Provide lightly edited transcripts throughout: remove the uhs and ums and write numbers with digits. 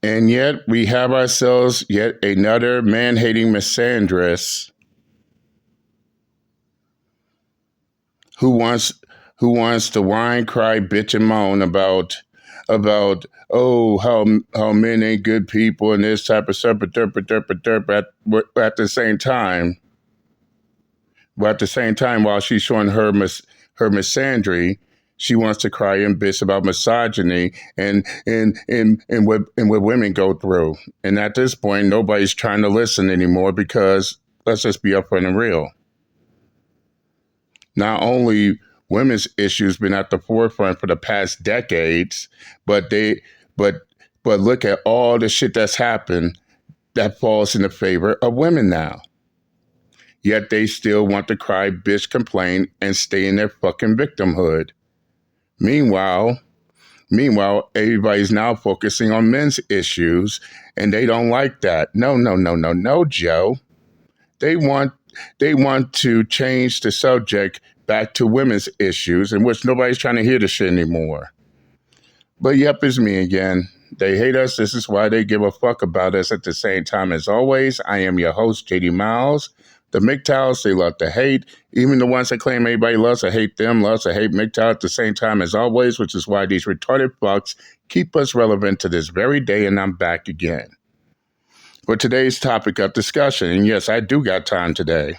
And yet we have ourselves yet another man-hating misandrist who wants to whine, cry, bitch, and moan about how men ain't good people and this type of stuff, but at the same time, while she's showing her misandry, she wants to cry and bitch about misogyny and what women go through. And at this point, nobody's trying to listen anymore because let's just be upfront and real. Not only women's issues been at the forefront for the past decades, but but look at all the shit that's happened that falls in the favor of women now. Yet they still want to cry, bitch, complain, and stay in their fucking victimhood. Meanwhile, everybody's now focusing on men's issues, and they don't like that. No, Joe. They want to change the subject back to women's issues, in which nobody's trying to hear the shit anymore. But yep, it's me again. They hate us. This is why they give a fuck about us at the same time. As always, I am your host, JD Miles. The MGTOWs, they love to hate. Even the ones that claim everybody loves to hate them, loves to hate MGTOW at the same time as always, which is why these retarded fucks keep us relevant to this very day, and I'm back again for today's topic of discussion. And yes, I do got time today.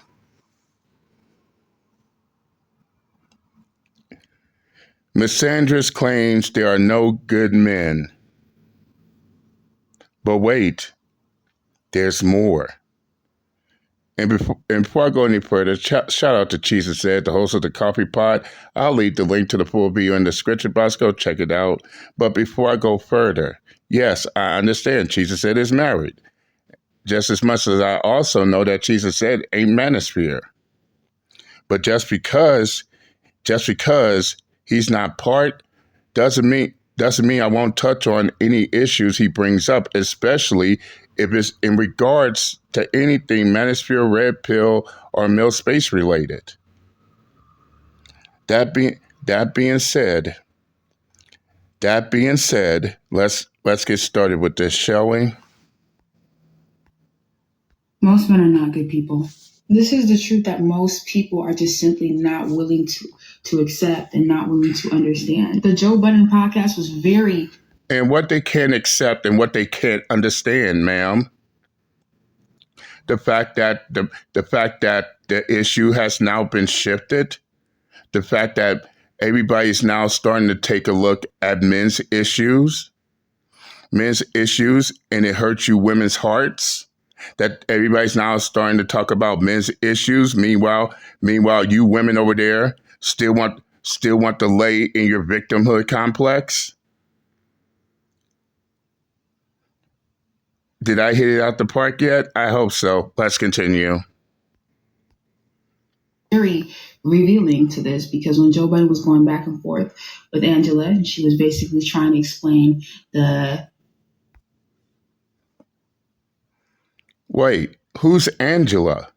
Misandrist claims there are no good men. But wait, there's more. And before I go any further, shout out to Jesus Ed, the host of the Coffee Pot. I'll leave the link to the full video in the description box. Go check it out. But before I go further, yes, I understand Jesus Ed is married. Just as much as I also know that Jesus Ed ain't manosphere. But just because he's not part doesn't mean I won't touch on any issues he brings up, especially if it's in regards to anything manosphere, red pill, or mill space related. That being said, let's get started with this, shall we? Most men are not good people. This is the truth that most people are just simply not willing to accept and not willing to understand. The Joe Budden podcast was very... And what they can't accept and what they can't understand, ma'am. The fact that the issue has now been shifted. The fact that everybody's now starting to take a look at men's issues, and it hurts you women's hearts. That everybody's now starting to talk about men's issues. Meanwhile, you women over there still want to lay in your victimhood complex. Did I hit it out the park yet? I hope so. Let's continue. Very revealing to this, because when Joe Budden was going back and forth with Angela, and she was basically trying to explain the... Wait, who's Angela?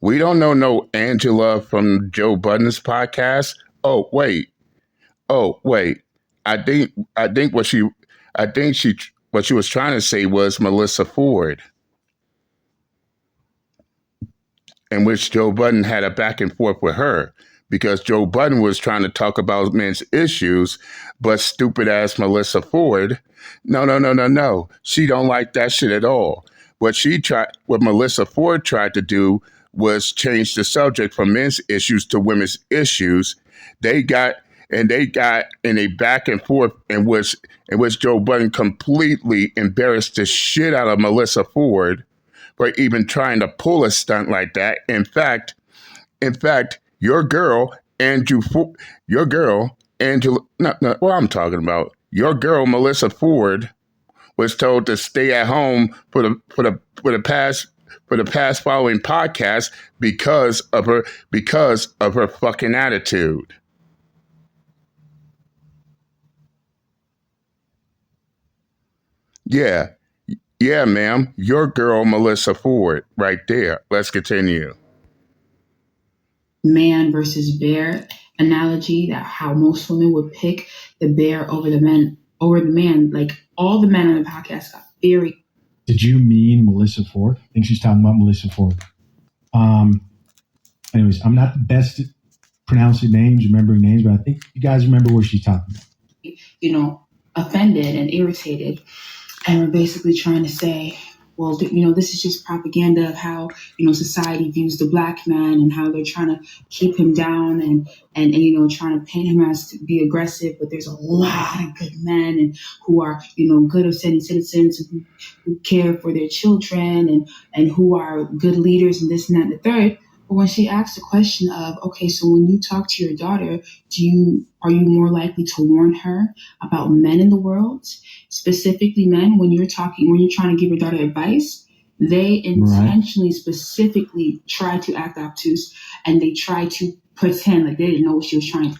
We don't know no Angela from Joe Budden's podcast. Oh wait. I think what she was trying to say was Melissa Ford, in which Joe Budden had a back and forth with her, because Joe Budden was trying to talk about men's issues, but stupid ass Melissa Ford, no. She don't like that shit at all. What Melissa Ford tried to do was change the subject from men's issues to women's issues. They got in a back and forth in which Joe Budden completely embarrassed the shit out of Melissa Ford for even trying to pull a stunt like that. In fact, your girl Angela, what I'm talking about, your girl Melissa Ford was told to stay at home for the past following podcast because of her fucking attitude. Yeah, ma'am. Your girl, Melissa Ford, right there. Let's continue. Man versus bear. analogy that how most women would pick the bear over the man. Like all the men on the podcast got very. Did you mean Melissa Ford? I think she's talking about Melissa Ford. Anyways, I'm not the best at pronouncing names, remembering names, but I think you guys remember what she's talking about. Offended and irritated, and we're basically trying to say, well, this is just propaganda of how, society views the black man and how they're trying to keep him down and trying to paint him as to be aggressive. But there's a lot of good men and who are, good upstanding citizens who care for their children and who are good leaders and this and that and the third. But when she asked the question of, okay, so when you talk to your daughter, are you more likely to warn her about men in the world, specifically men, when you're trying to give your daughter advice? They intentionally, specifically try to act obtuse and they try to pretend like they didn't know what she was trying to.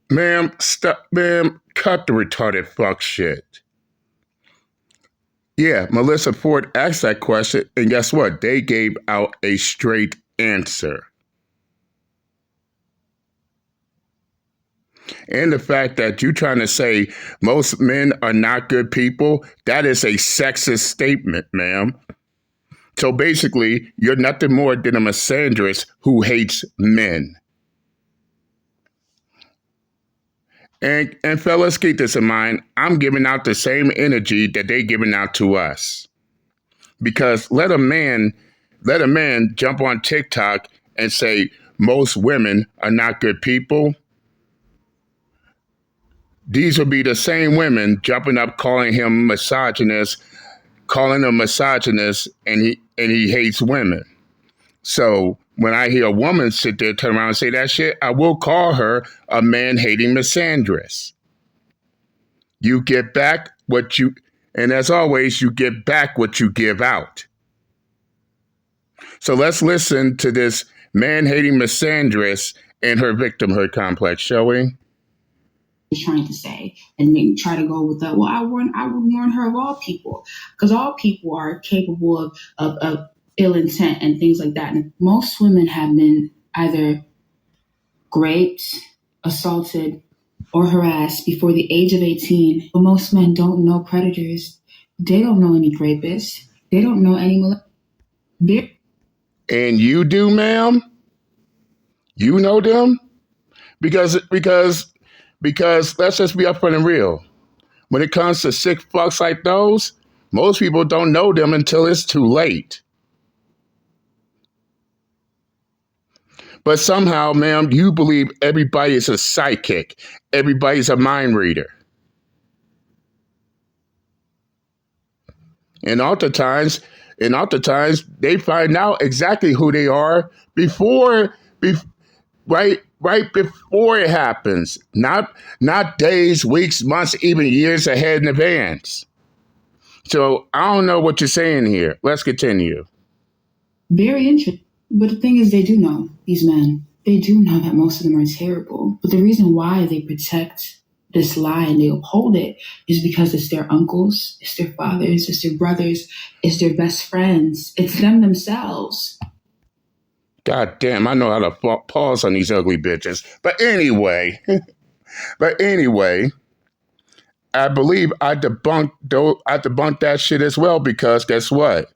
Ma'am, stop, ma'am, cut the retarded fuck shit. Yeah, Melissa Ford asked that question, and guess what? They gave out a straight answer. And the fact that you're trying to say most men are not good people, that is a sexist statement, ma'am. So basically, you're nothing more than a misandrist who hates men. And fellas, keep this in mind. I'm giving out the same energy that they're giving out to us. Because let a man jump on TikTok and say most women are not good people. These will be the same women jumping up calling him misogynist, and he hates women. So when I hear a woman sit there, turn around and say that shit, I will call her a man-hating misandrist. You get back and as always, you get back what you give out. So let's listen to this man-hating misandrist and her victimhood complex, shall we? Trying to say, and they try to go with I would warn her of all people, because all people are capable of ill intent and things like that. And most women have been either raped, assaulted, or harassed before the age of 18. But most men don't know predators. They don't know any rapists. They don't know any And you do, ma'am? You know them? Because let's just be upfront and real. When it comes to sick fucks like those, most people don't know them until it's too late. But somehow, ma'am, you believe everybody is a psychic. Everybody's a mind reader. And oftentimes, they find out exactly who they are right before it happens. Not days, weeks, months, even years ahead in advance. So I don't know what you're saying here. Let's continue. Very interesting. But the thing is, they do know, these men. They do know that most of them are terrible. But the reason why they protect this lie and they uphold it is because it's their uncles, it's their fathers, it's their brothers, it's their best friends, it's them themselves. God damn, I know how to pause on these ugly bitches. But anyway, I believe I debunked that shit as well, because guess what?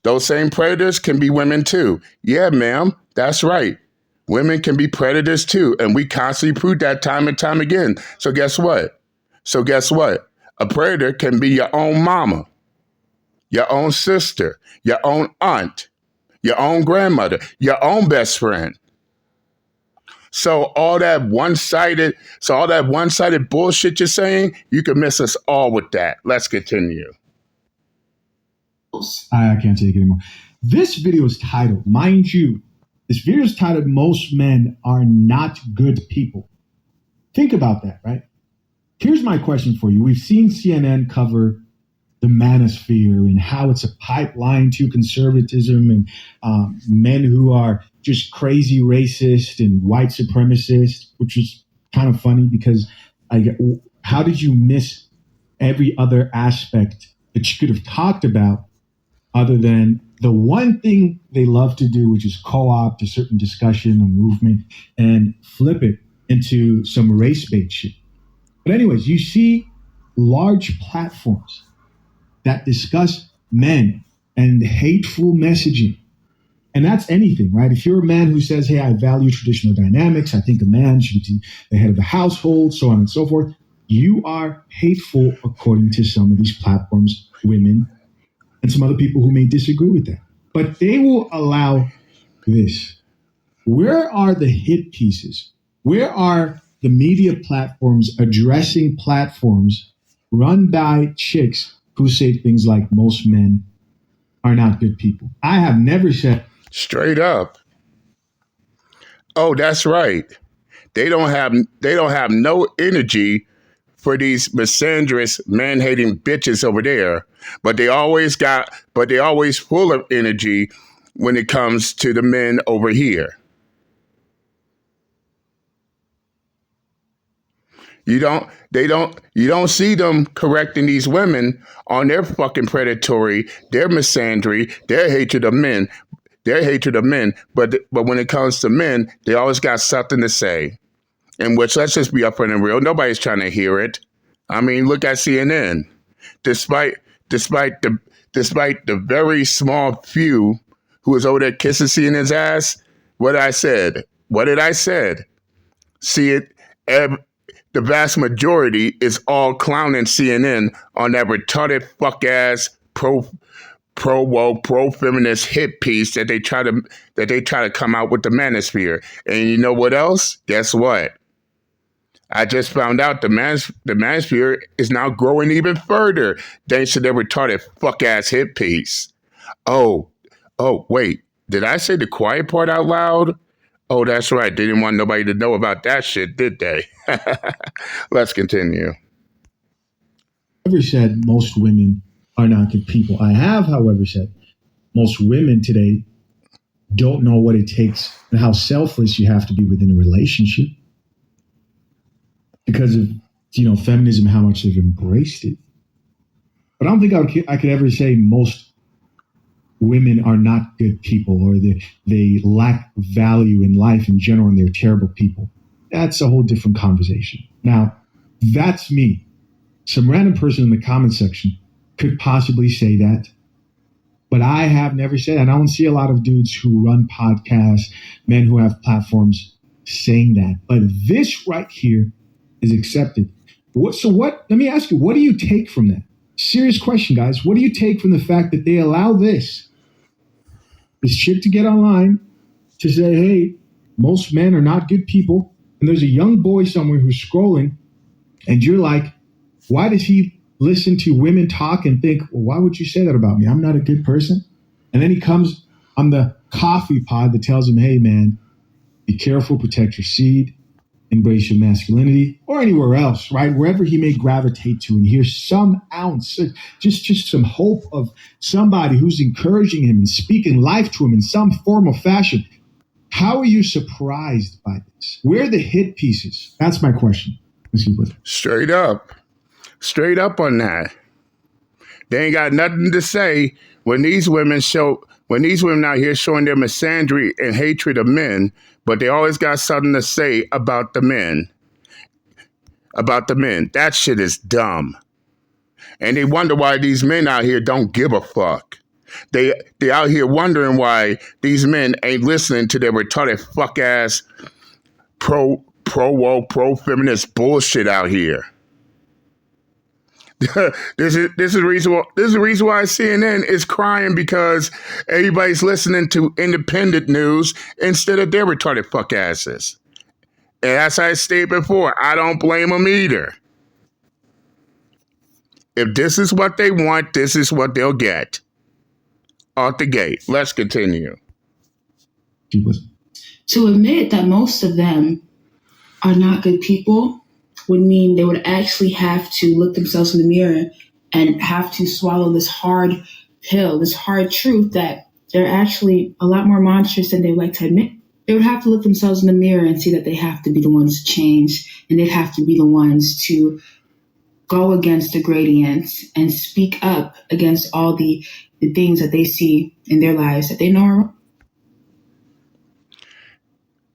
Those same predators can be women too. Yeah, ma'am, that's right. Women can be predators too, and we constantly prove that time and time again. So guess what? A predator can be your own mama, your own sister, your own aunt, your own grandmother, your own best friend. So all that one-sided bullshit you're saying, you can miss us all with that. Let's continue. I can't take it anymore. This video is titled, mind you, this video is titled, Most Men Are Not Good People. Think about that, right? Here's my question for you. We've seen CNN cover the manosphere and how it's a pipeline to conservatism and men who are just crazy racist and white supremacist, which is kind of funny because how did you miss every other aspect that you could have talked about other than the one thing they love to do, which is co-opt a certain discussion or movement and flip it into some race-based shit. But anyways, you see large platforms that discuss men and hateful messaging. And that's anything, right? If you're a man who says, hey, I value traditional dynamics, I think a man should be the head of the household, so on and so forth, you are hateful according to some of these platforms, women, and some other people who may disagree with that. But they will allow this. Where are the hit pieces? Where are the media platforms addressing platforms run by chicks who say things like most men are not good people? I have never said. Straight up. Oh, that's right. They don't have no energy for these misandrous, man-hating bitches over there. But they always full of energy when it comes to the men over here. You don't see them correcting these women on their fucking predatory, their misandry, their hatred of men. But when it comes to men, they always got something to say. In which, let's just be upfront and real, nobody's trying to hear it. I mean, look at CNN. Despite the very small few who was over there kissing CNN's ass, what did I said? See it. The vast majority is all clowning CNN on that retarded fuck ass pro-woke, pro-feminist hit piece that they try to come out with the manosphere. And you know what else? Guess what? I just found out the manosphere is now growing even further thanks to their retarded fuck ass hit piece. Oh, wait. Did I say the quiet part out loud? Oh, that's right. They didn't want nobody to know about that shit, did they? Let's continue. I've never said most women are not good people. I have, however, said most women today don't know what it takes and how selfless you have to be within a relationship because of, feminism, how much they've embraced it. But I don't think I could ever say most women are not good people or they lack value in life in general and they're terrible people. That's a whole different conversation. Now, that's me. Some random person in the comment section could possibly say that, but I have never said that. I don't see a lot of dudes who run podcasts, men who have platforms saying that. But this right here is accepted. Let me ask you, what do you take from that? Serious question, guys. What do you take from the fact that they allow this chick to get online to say, hey, most men are not good people. And there's a young boy somewhere who's scrolling and you're like, why does he listen to women talk and think, well, why would you say that about me? I'm not a good person. And then he comes on the coffee pod that tells him, hey, man, be careful, protect your seed, embrace your masculinity, or anywhere else, right? Wherever he may gravitate to. And here's some ounce, just some hope of somebody who's encouraging him and speaking life to him in some form or fashion. How are you surprised by this? Where are the hit pieces? That's my question. Let's keep with it. Straight up on that. They ain't got nothing to say when these women out here showing their misandry and hatred of men, but they always got something to say about the men. That shit is dumb. And they wonder why these men out here don't give a fuck. They out here wondering why these men ain't listening to their retarded fuck ass pro-woke, pro-feminist bullshit out here. This is the reason why CNN is crying, because everybody's listening to independent news instead of their retarded fuck asses. And as I stated before, I don't blame them either. If this is what they want, this is what they'll get. Out the gate. Let's continue. To admit that most of them are not good people would mean they would actually have to look themselves in the mirror and have to swallow this hard pill, this hard truth that they're actually a lot more monstrous than they like to admit. They would have to look themselves in the mirror and see that they have to be the ones to change, and they'd have to be the ones to go against the gradients and speak up against all the the things that they see in their lives that they know are wrong.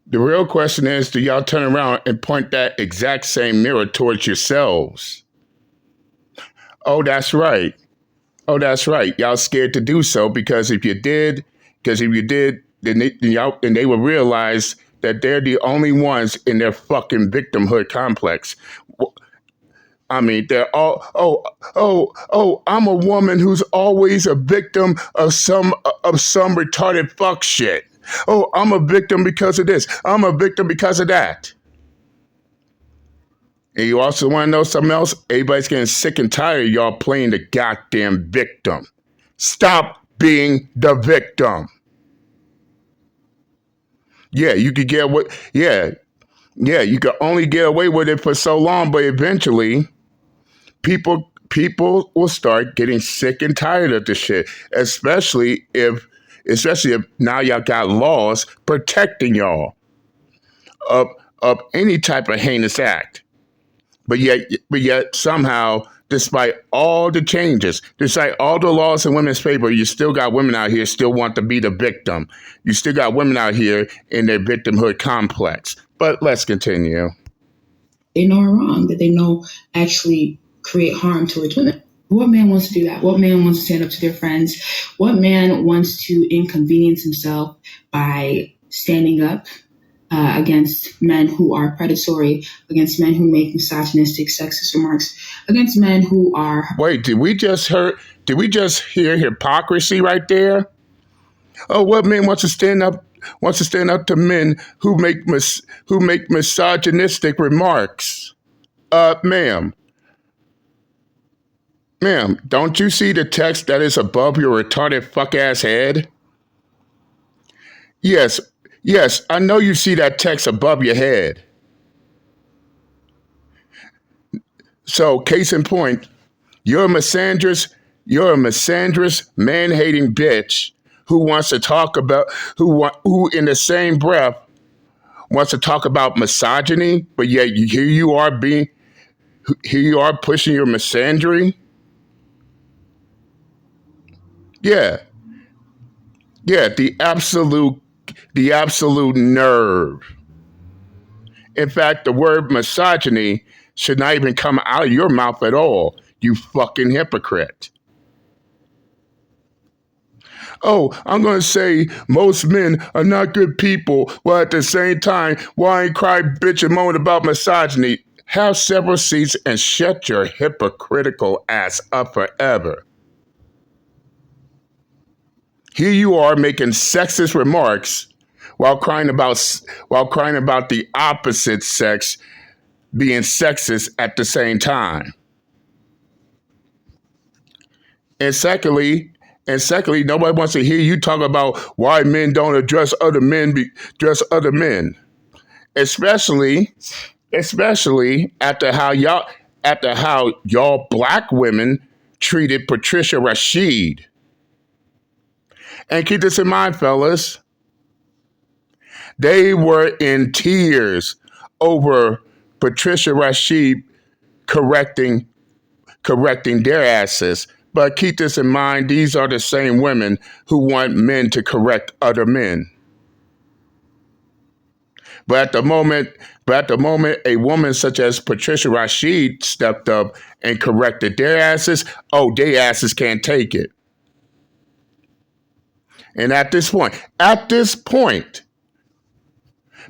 The real question is, do y'all turn around and point that exact same mirror towards yourselves? Oh, that's right. Oh, that's right. Y'all scared to do so because if you did, then they will realize that they're the only ones in their fucking victimhood complex. I mean, they're all, I'm a woman who's always a victim of some retarded fuck shit. Oh, I'm a victim because of this. I'm a victim because of that. And you also want to know something else? Everybody's getting sick and tired of y'all playing the goddamn victim. Stop being the victim. Yeah, you could get what, yeah, you could only get away with it for so long, but eventually people will start getting sick and tired of this shit, especially if now y'all got laws protecting y'all of any type of heinous act. But yet somehow, despite all the changes, despite all the laws in women's favor, you still got women out here still want to be the victim. You still got women out here in their victimhood complex. But let's continue. They know are wrong, that they know actually create harm towards women. What man wants to do that? What man wants to stand up to their friends? What man wants to inconvenience himself by standing up against men who are predatory, against men who make misogynistic, sexist remarks, against men who are... Wait, did we just hear hypocrisy right there? Oh, what man wants to stand up to men who make misogynistic remarks? Ma'am, don't you see the text that is above your retarded fuck-ass head? Yes, I know you see that text above your head. So, case in point, you're a misandrous, man-hating bitch who wants to talk about, who in the same breath wants to talk about misogyny, but yet here you are pushing your misandry. Yeah, the absolute nerve. In fact, the word misogyny should not even come out of your mouth at all, you fucking hypocrite. Oh, I'm going to say most men are not good people, while at the same time, whine, cry, bitch, and moan about misogyny. Have several seats and shut your hypocritical ass up forever. Here you are making sexist remarks while crying about the opposite sex being sexist at the same time. And secondly, nobody wants to hear you talk about why men don't address other men, especially after how y'all black women treated Patricia Rashid. And keep this in mind, fellas. They were in tears over Patricia Rashid correcting their asses. But keep this in mind, these are the same women who want men to correct other men. But at the moment, a woman such as Patricia Rashid stepped up and corrected their asses, their asses can't take it. And at this point,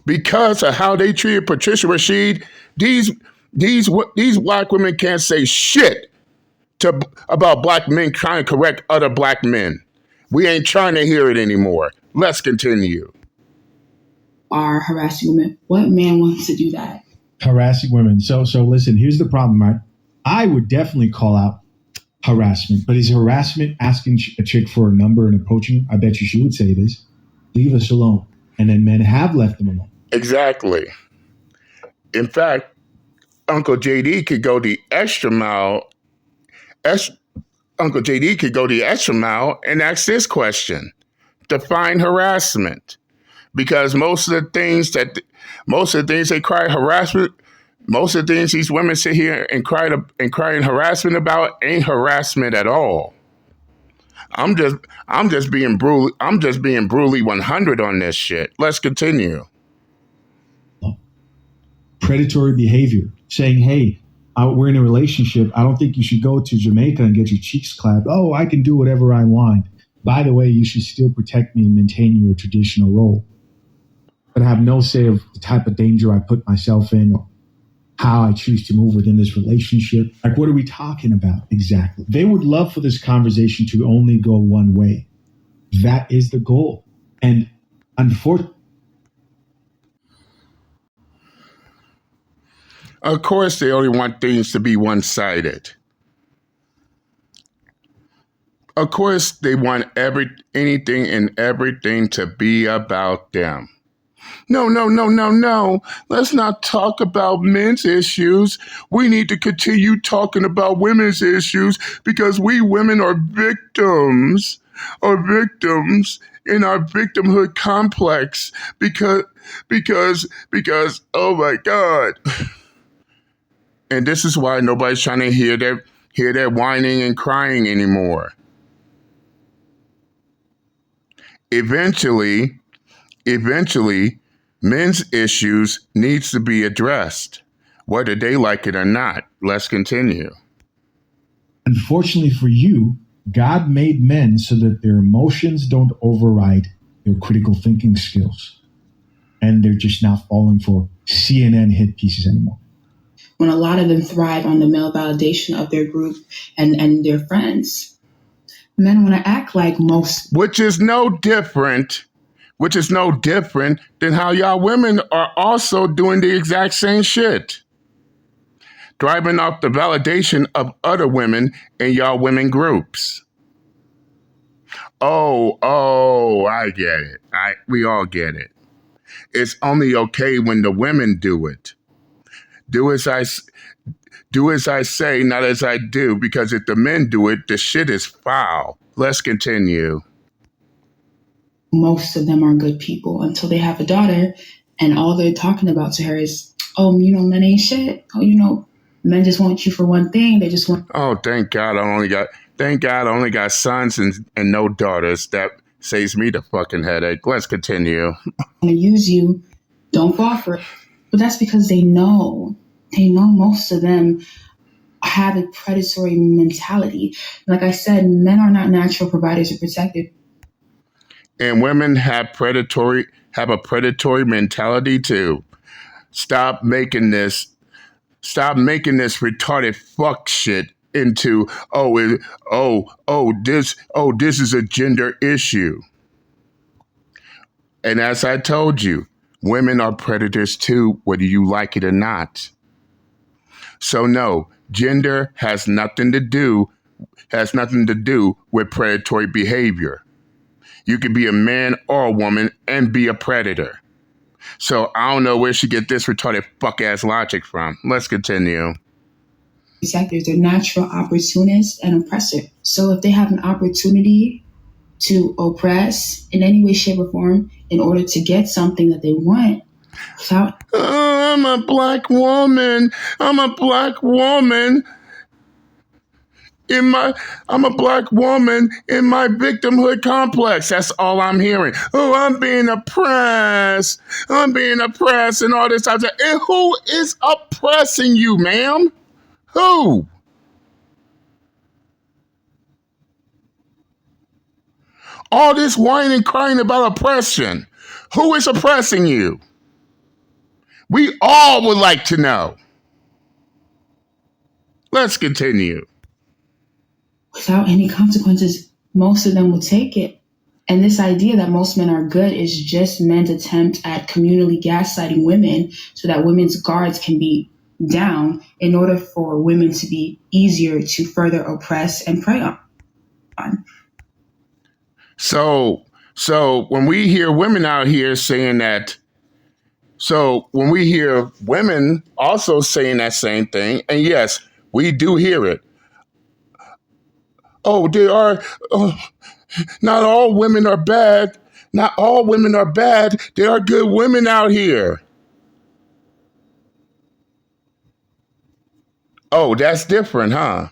because of how they treated Patricia Rashid, these black women can't say shit about black men trying to correct other black men. We ain't trying to hear it anymore. Let's continue. Are harassing women. What man wants to do that? Harassing women. So listen, here's the problem, right? I would definitely call out harassment, but is harassment asking a chick for a number and approaching? I bet you she would say it is. Leave us alone. And then men have left them alone. Exactly. In fact, Uncle JD could go the extra mile. Uncle JD could go the extra mile and ask this question: define harassment, because most of the things they cry harassment, most of the things these women sit here and cry in harassment about ain't harassment at all. I'm just I'm just being brutally 100 on this shit. Let's continue. Predatory behavior, saying, hey, we're in a relationship. I don't think you should go to Jamaica and get your cheeks clapped. Oh, I can do whatever I want. By the way, you should still protect me and maintain your traditional role. But I have no say of the type of danger I put myself in or how I choose to move within this relationship. Like, what are we talking about exactly? They would love for this conversation to only go one way. That is the goal. And unfortunately, Of course, they only want things to be one-sided. Of course, they want anything and everything to be about them. No, no, no, no, no. Let's not talk about men's issues. We need to continue talking about women's issues because we women are victims in our victimhood complex because oh my God. And this is why nobody's trying to hear that whining and crying anymore. Eventually, men's issues needs to be addressed, whether they like it or not. Let's continue. unfortunately for you, God made men so that their emotions don't override their critical thinking skills. And they're just not falling for CNN hit pieces anymore. When a lot of them thrive on the male validation of their group and their friends, men want to act like most. Which is no different than how y'all women are also doing the exact same shit. Driving off the validation of other women in y'all women groups. Oh, I get it. We all get it. It's only okay when the women do it. Do as I say, not as I do, because if the men do it, the shit is foul. Let's continue. Most of them are good people until they have a daughter, and all they're talking about to her is, oh, men ain't shit. Oh, men just want you for one thing. They just want. Oh, thank God I only got sons and no daughters. That saves me the fucking headache. Let's continue. To use you. Don't fall for it. But that's because they know most of them have a predatory mentality. Like I said, men are not natural providers or protectors. And women have a predatory mentality too. Stop making this retarded fuck shit into this is a gender issue. And as I told you, women are predators too, whether you like it or not. So no, gender has nothing to do with predatory behavior. You can be a man or a woman and be a predator. So I don't know where she get this retarded fuck ass logic from. Let's continue. Sectors, they're natural opportunists and oppressors. So if they have an opportunity to oppress in any way, shape, or form in order to get something that they want, I'm a black woman. I'm a black woman in my victimhood complex. That's all I'm hearing. Oh, I'm being oppressed, and all this type of. And who is oppressing you, ma'am? Who? All this whining and crying about oppression. Who is oppressing you? We all would like to know. Let's continue. Without any consequences, most of them will take it. And this idea that most men are good is just men's attempt at communally gaslighting women so that women's guards can be down in order for women to be easier to further oppress and prey on. So when we hear women out here saying that, when we hear women also saying that same thing, and yes, we do hear it. Oh, not all women are bad. Not all women are bad. There are good women out here. Oh, that's different, huh?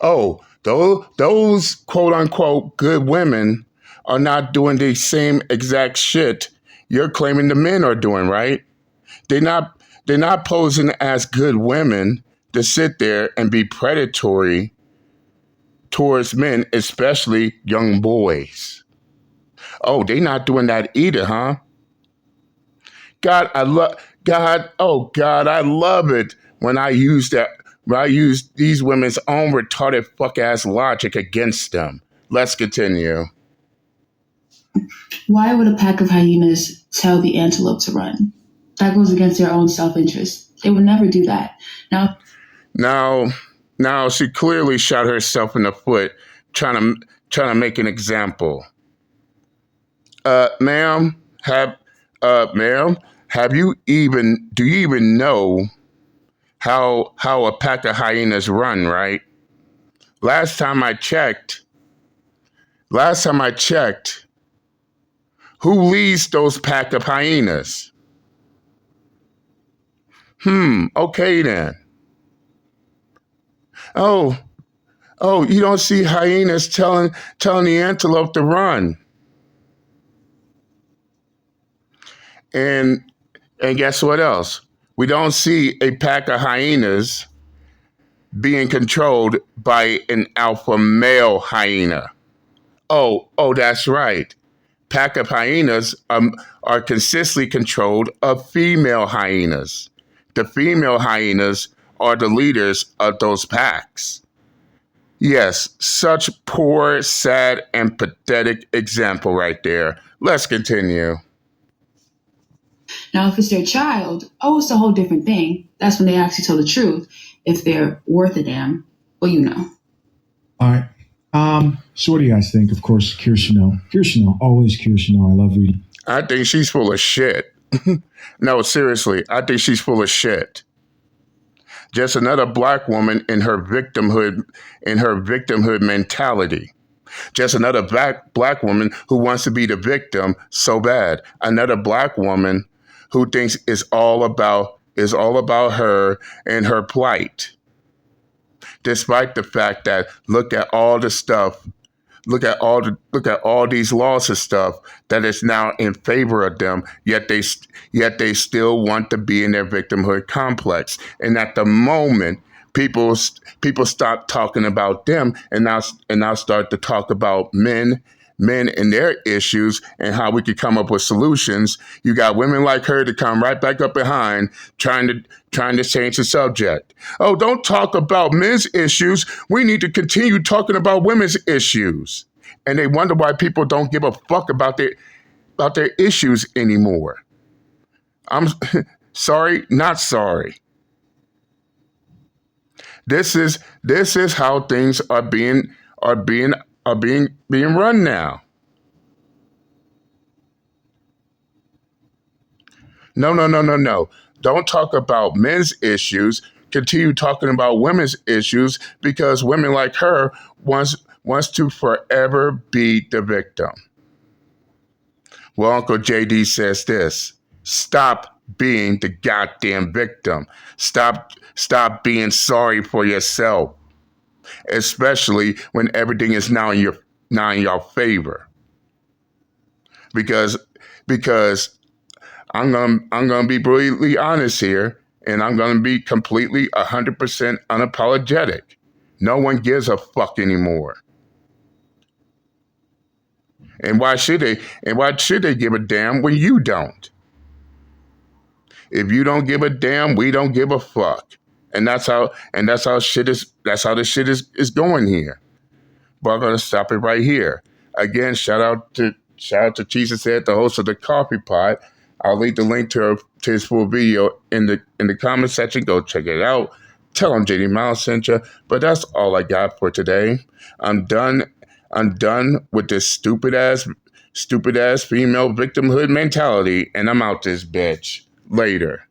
Oh, Those quote unquote good women are not doing the same exact shit you're claiming the men are doing, right? They're not they're not posing as good women to sit there and be predatory towards men, especially young boys. Oh, they not doing that either, huh? God, I love it when I use that when I use these women's own retarded fuck ass logic against them. Let's continue. Why would a pack of hyenas tell the antelope to run? That goes against their own self-interest. They would never do that. Now, Now now she clearly shot herself in the foot trying to make an example. Ma'am, ma'am, have you even do you even know how a pack of hyenas run, right? Last time I checked, last time I checked, who leads those pack of hyenas? Okay then. Oh, oh, you don't see hyenas telling the antelope to run. And and guess what else? We don't see a pack of hyenas being controlled by an alpha male hyena. Oh, that's right. Pack of hyenas are consistently controlled of female hyenas. The female hyenas are the leaders of those packs. Yes, such poor, sad, and pathetic example right there. Let's continue. if it's their child, it's a whole different thing. That's when they actually tell the truth. If they're worth a damn, well, you know. All right. So what do you guys think? Of course, Kirshino, always Kirshino. I love reading. I think she's full of shit. No, seriously, I think she's full of shit. Just another black woman in her victimhood mentality. Just another black woman who wants to be the victim so bad. Another black woman who thinks it's all about her and her plight. Despite the fact that look at all the stuff, look at all these laws and stuff that is now in favor of them, yet they still want to be in their victimhood complex. And at the moment people stop talking about them and now start to talk about men and their issues and how we could come up with solutions. You got women like her to come right back up behind trying to change the subject. Oh, don't talk about men's issues. We need to continue talking about women's issues. And they wonder why people don't give a fuck about their issues anymore. I'm sorry, not sorry. This is how things are being run now. No. Don't talk about men's issues. Continue talking about women's issues because women like her wants to forever be the victim. Well, Uncle JD says this. Stop being the goddamn victim. Stop being sorry for yourself, especially when everything is now in your favor. Because I'm gonna be brutally honest here, and I'm gonna be completely 100% unapologetic. No one gives a fuck anymore. And why should they? And why should they give a damn when you don't? If you don't give a damn, we don't give a fuck. And that's how the shit is going here. But I'm gonna stop it right here. Again, shout out to Jesus Ed, the host of the Coffee Pot. I'll leave the link to his full video in the comment section. Go check it out. Tell him JD Miles sent you. But that's all I got for today. I'm done with this stupid ass female victimhood mentality, and I'm out this bitch. Later.